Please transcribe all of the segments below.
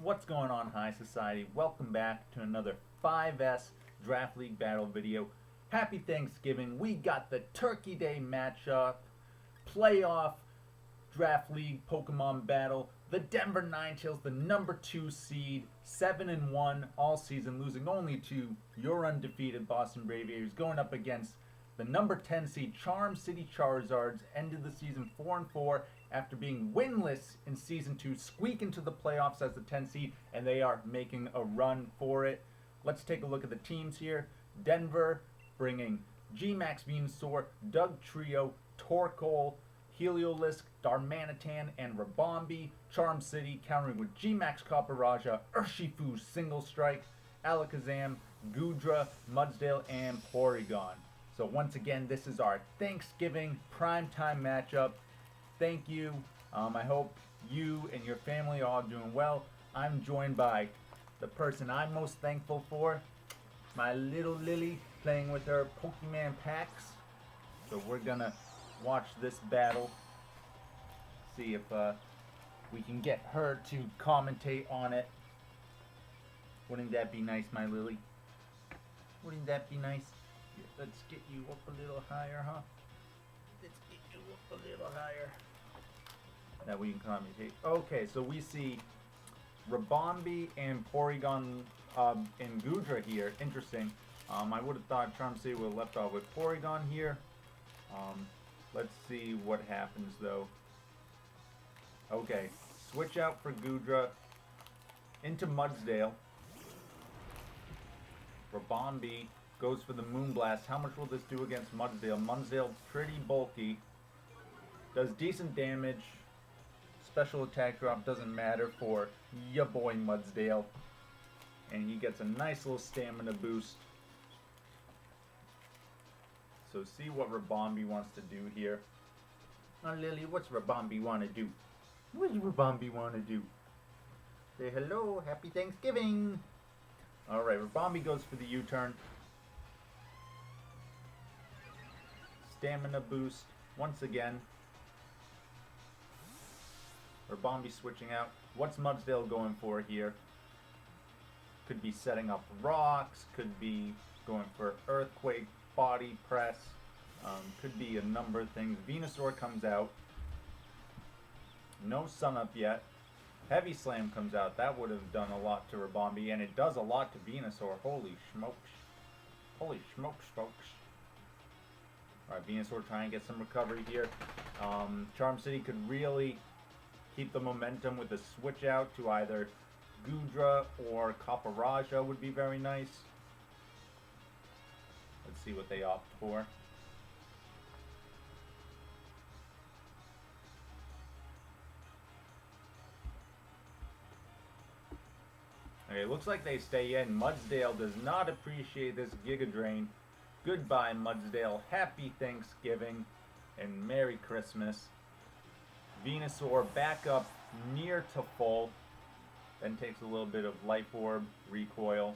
What's going on, High Society? Welcome back to another 5S Draft League Battle video. Happy Thanksgiving. We got the Turkey Day matchup, playoff Draft League Pokemon battle. The Denver Ninetales, the number 2 seed, 7-1 all season, losing only to your undefeated Boston Brave Aviators, going up against the number 10 seed Charm City Charizards. Ended the season 4-4 after being winless in Season 2, squeak into the playoffs as the 10 seed, and they are making a run for it. Let's take a look at the teams here. Denver bringing GMAX Venusaur, Dugtrio, Torkoal, Heliolisk, Darmanitan, and Ribombee. Charm City countering with GMAX Copperajah, Urshifu Single Strike, Alakazam, Goodra, Mudsdale, and Porygon. So once again, this is our Thanksgiving primetime matchup. Thank you. I hope you and your family are all doing well. I'm joined by the person I'm most thankful for, my little Lily, playing with her Pokemon packs. So we're gonna watch this battle, see if we can get her to commentate on it. Wouldn't that be nice, my Lily? Wouldn't that be nice? Here, let's get you up a little higher, huh? Let's get you up a little higher. That we can commentate. Okay, so we see Ribombee and Porygon and Goodra here. Interesting. I would have thought Charm City would have left off with Porygon here. Let's see what happens though. Okay, switch out for Goodra into Mudsdale. Ribombee goes for the Moonblast. How much will this do against Mudsdale? Mudsdale pretty bulky. Does decent damage. Special attack drop doesn't matter for ya boy Mudsdale. And he gets a nice little stamina boost. So see what Ribombee wants to do here. Now Lily, what's Ribombee want to do? What does Ribombee want to do? Say hello, happy Thanksgiving! Alright, Ribombee goes for the U-turn. Stamina boost once again. Ribombee switching out. What's Mudsdale going for here? Could be setting up rocks, could be going for earthquake, body press, could be a number of things. Venusaur comes out. No Sun Up yet. Heavy Slam comes out. That would have done a lot to Ribombee, and it does a lot to Venusaur. Holy smokes. Holy smokes, folks. Alright, Venusaur trying to get some recovery here. Charm City could really keep the momentum with a switch out to either Goodra or Copperajah would be very nice. Let's see what they opt for. Okay, looks like they stay in. Mudsdale does not appreciate this Giga Drain. Goodbye, Mudsdale. Happy Thanksgiving and Merry Christmas. Venusaur back up near to full. Then takes a little bit of Life Orb recoil.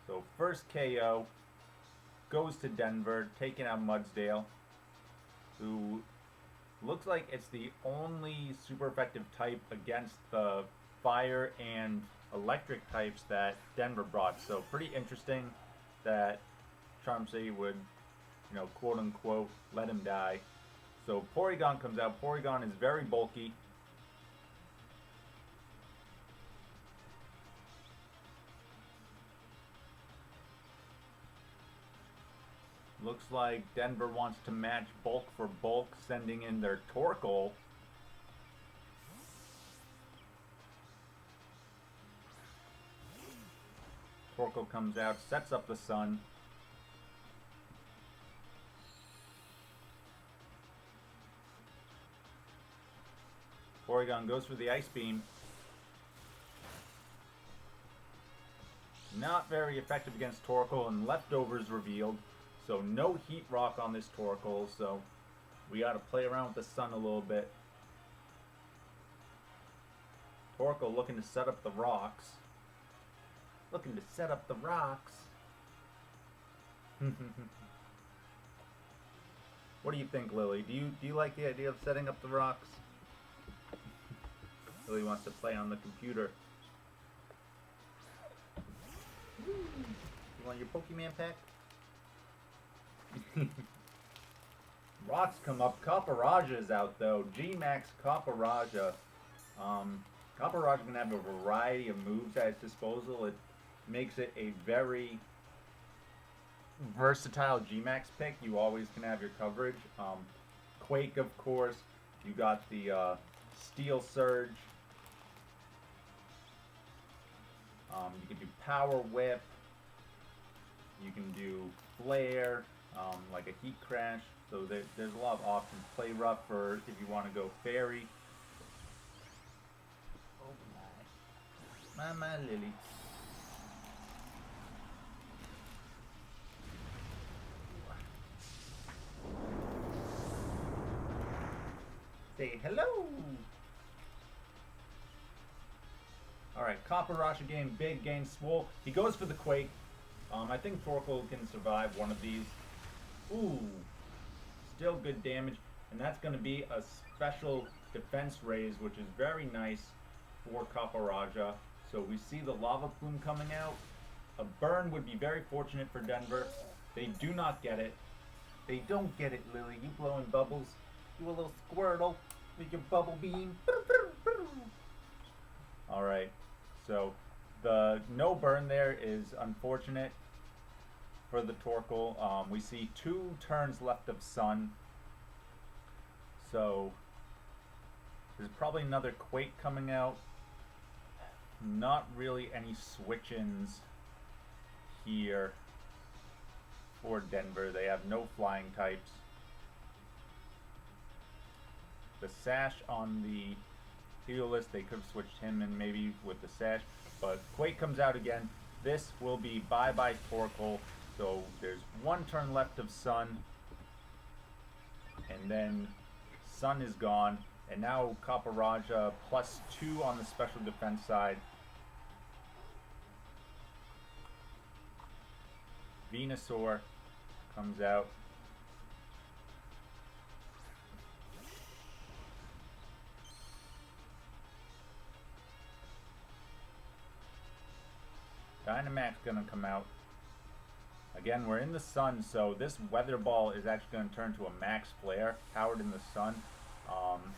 So first KO goes to Denver, taking out Mudsdale, who looks like it's the only super effective type against the fire and electric types that Denver brought. So pretty interesting that Charm City would, quote unquote, let him die. So Porygon comes out. Porygon is very bulky. Looks like Denver wants to match bulk for bulk, sending in their Torkoal. Torkoal comes out, sets up the Sun. Porygon goes for the Ice Beam. Not very effective against Torkoal, and Leftovers revealed. So no Heat Rock on this Torkoal, so we got to play around with the Sun a little bit. Torkoal looking to set up the rocks. Looking to set up the rocks. What do you think, Lily? Do you like the idea of setting up the rocks? Really wants to play on the computer. You want your Pokemon pack? Rocks come up. Copperajah is out though. GMAX Copperajah. Copperajah can have a variety of moves at its disposal. It makes it a very versatile GMAX pick. You always can have your coverage. Quake, of course. You got the Steel Surge. You can do Power Whip. You can do Flare, like a Heat Crash. So there's a lot of options. Play Rough for if you want to go Fairy. Oh my Lily. Say hello. Alright, Copperajah game big, game swole. He goes for the Quake. I think Torkoal can survive one of these. Ooh. Still good damage. And that's going to be a special defense raise, which is very nice for Copperajah. So we see the Lava Plume coming out. A burn would be very fortunate for Denver. They do not get it. They don't get it, Lily. You blowing bubbles. Do a little Squirtle with your bubble beam. Alright. So the no burn there is unfortunate for the Torkoal. We see 2 turns left of Sun. So there's probably another Quake coming out. Not really any switch-ins here for Denver. They have no flying types. The Sash on the Heliolisk, they could have switched him in maybe with the Sash, but Quake comes out again. This will be bye-bye Torkoal. So there's 1 turn left of Sun, and then Sun is gone, and now Copperajah +2 on the special defense side. Venusaur comes out. Dynamax gonna come out. Again, we're in the sun, so this Weather Ball is actually going to turn to a Max Flare, powered in the sun.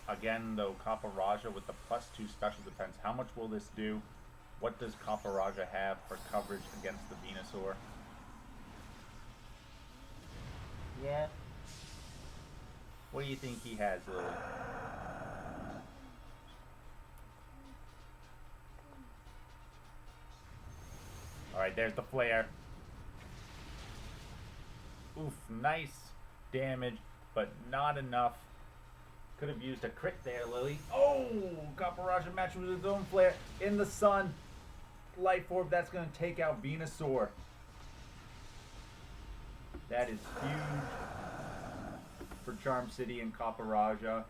Again, though, Copperajah with the +2 special defense. How much will this do? What does Copperajah have for coverage against the Venusaur? Yeah. What do you think he has, Lily? Alright, there's the Flare. Oof, nice damage, but not enough. Could have used a crit there, Lily. Oh, Copperajah matched with his own Flare in the sun. Light Orb, that's going to take out Venusaur. That is huge for Charm City and Copperajah.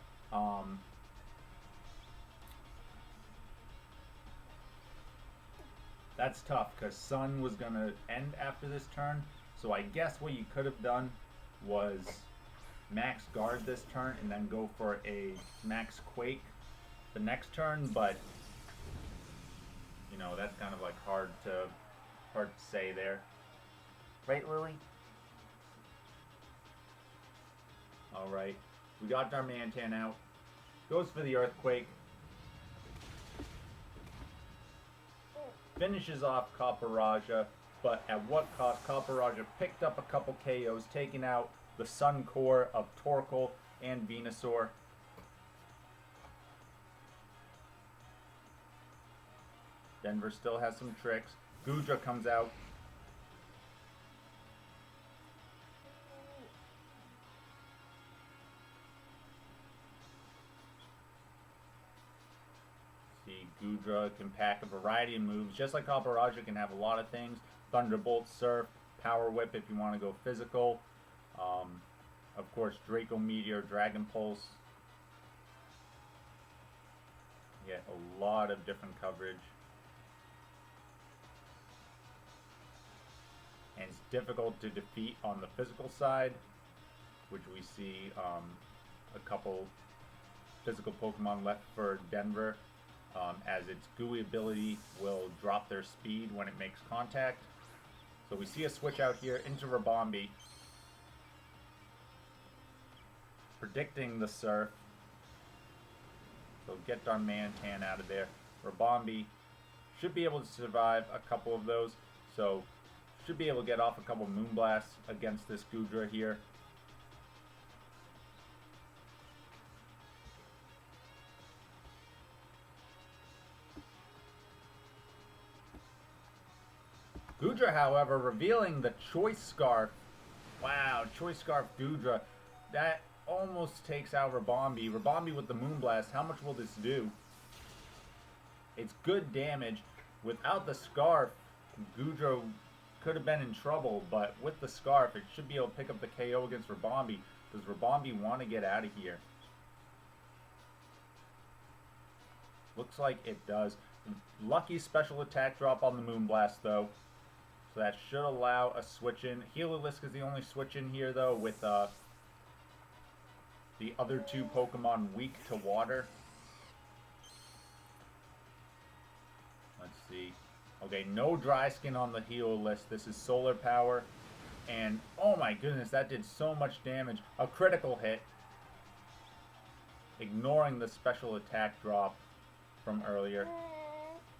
That's tough because Sun was going to end after this turn. So I guess what you could have done was Max Guard this turn and then go for a Max Quake the next turn, but you know, that's kind of like hard to say there. Right, Lily? Alright. We got Darmanitan out. Goes for the Earthquake. Finishes off Copperajah. But at what cost? Copperajah picked up a couple KOs, taking out the Sun Core of Torkoal and Venusaur. Denver still has some tricks. Goodra comes out. See, Goodra can pack a variety of moves. Just like Copperajah can have a lot of things. Thunderbolt, Surf, Power Whip if you want to go physical. Of course, Draco Meteor, Dragon Pulse. Get a lot of different coverage. And it's difficult to defeat on the physical side, which we see a couple physical Pokemon left for Denver. as its gooey ability will drop their speed when it makes contact. So we see a switch out here into Ribombee, predicting the Surf. So get Darmanitan out of there. Ribombee should be able to survive a couple of those, so should be able to get off a couple Moonblasts against this Goodra here. Goodra, however, revealing the Choice Scarf. Wow, Choice Scarf Goodra. That almost takes out Ribombee. Ribombee with the Moonblast. How much will this do? It's good damage. Without the Scarf, Goodra could have been in trouble, but with the Scarf, it should be able to pick up the KO against Ribombee. Does Ribombee want to get out of here? Looks like it does. Lucky special attack drop on the Moonblast, though. So that should allow a switch in. Heliolisk is the only switch in here, though, with the other two Pokemon weak to water. Let's see. Okay, no dry skin on the Heliolisk. This is solar power. And, oh my goodness, that did so much damage. A critical hit. Ignoring the special attack drop from earlier.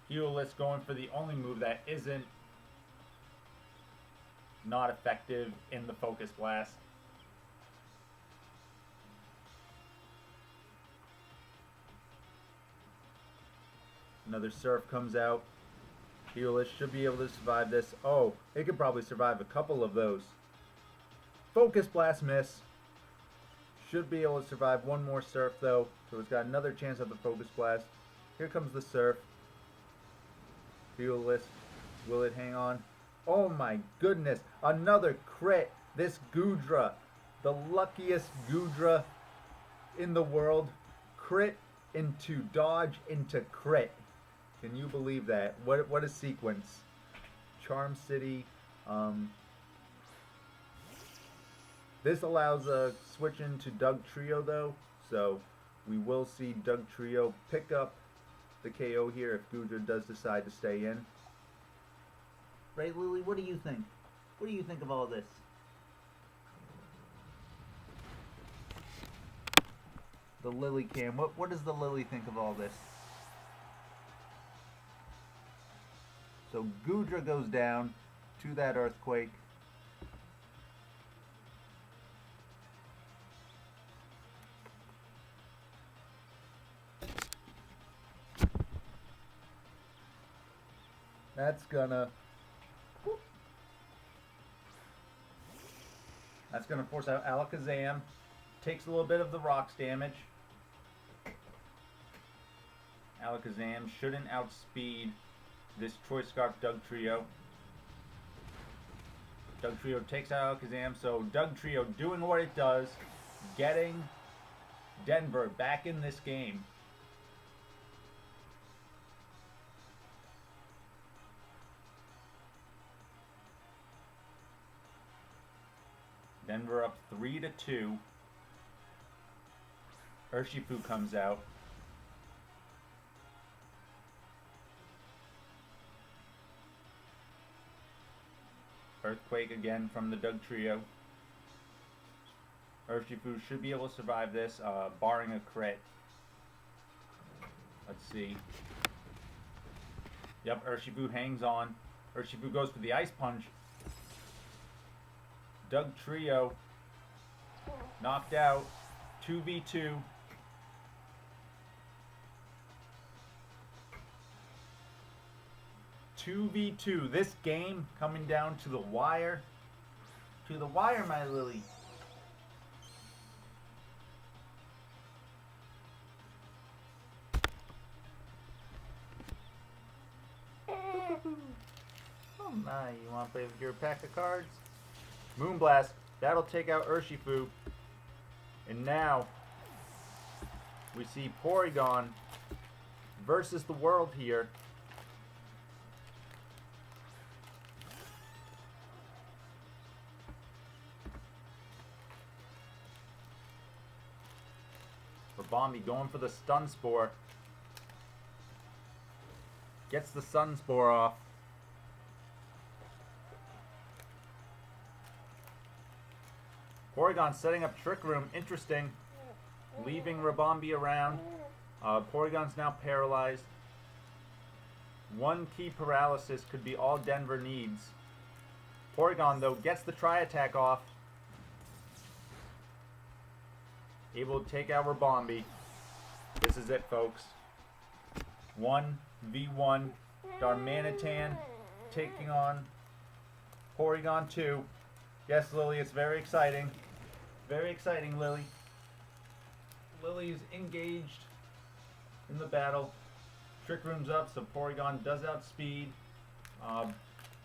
Heliolisk going for the only move that isn't not effective in the Focus Blast. Another Surf comes out. Heliolisk should be able to survive this. Oh, it could probably survive a couple of those. Focus Blast miss. Should be able to survive one more Surf though, so it's got another chance at the Focus Blast. Here comes the Surf. Heliolisk, will it hang on? Oh my goodness, another crit. This Goodra, the luckiest Goodra in the world. Crit into dodge into crit. Can you believe that? What a sequence. Charm City. This allows a switch into Dugtrio though, so we will see Dugtrio pick up the KO here if Goodra does decide to stay in. Right, Lily, what do you think? What do you think of all this? The Lily cam. What does the Lily think of all this? So Goodra goes down to that earthquake. That's gonna force out Alakazam. Takes a little bit of the rocks damage. Alakazam shouldn't outspeed this Choice Scarf Dugtrio. Dugtrio takes out Alakazam, so Dugtrio doing what it does, getting Denver back in this game. Denver up 3-2. Urshifu comes out. Earthquake again from the Dugtrio. Urshifu should be able to survive this, barring a crit. Let's see. Yep, Urshifu hangs on. Urshifu goes for the Ice Punch. Dugtrio knocked out. 2v2. This game coming down to the wire. To the wire, my Lily. Oh my, you want to play with your pack of cards? Moonblast, that'll take out Urshifu. And now, we see Porygon versus the world here. Ribombee going for the Stun Spore. Gets the Sun Spore off. Porygon setting up Trick Room. Interesting. Leaving Ribombee around. Porygon's now paralyzed. One key paralysis could be all Denver needs. Porygon, though, gets the Tri-Attack off. Able to take out Ribombee. This is it, folks. 1v1. Darmanitan taking on Porygon 2. Yes, Lily, it's very exciting. Very exciting, Lily. Lily's engaged in the battle. Trick Room's up, so Porygon does outspeed.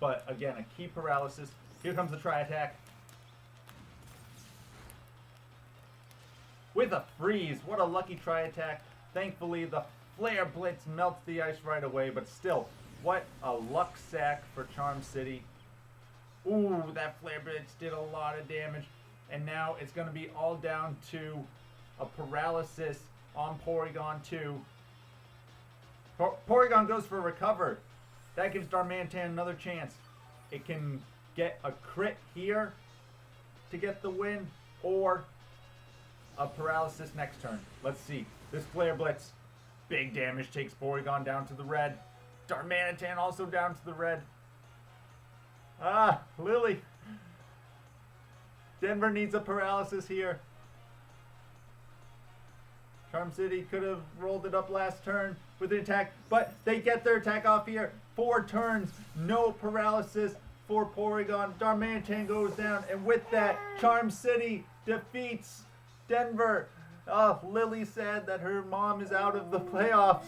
But again, a key paralysis. Here comes the Tri-Attack. With a freeze. What a lucky Tri-Attack. Thankfully, the Flare Blitz melts the ice right away, but still, what a luck sack for Charm City. Ooh, that Flare Blitz did a lot of damage. And now it's going to be all down to a paralysis on Porygon 2. Porygon goes for a recover. That gives Darmanitan another chance. It can get a crit here to get the win, or a paralysis next turn. Let's see. This Flare Blitz, big damage, takes Porygon down to the red. Darmanitan also down to the red. Ah, Lily. Denver needs a paralysis here. Charm City could have rolled it up last turn with an attack, but they get their attack off here. 4 turns, no paralysis for Porygon. Darmanitan goes down, and with that, Charm City defeats Denver. Oh, Lily said that her mom is out of the playoffs,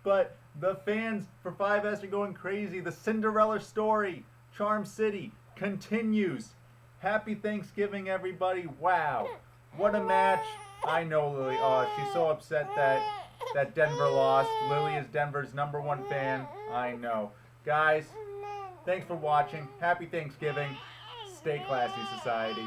but the fans for 5S are going crazy. The Cinderella story, Charm City, continues. Happy Thanksgiving, everybody. Wow, what a match. I know Lily. Oh, she's so upset that Denver lost. Lily is Denver's #1 fan. I know. Guys, thanks for watching. Happy Thanksgiving. Stay classy, society.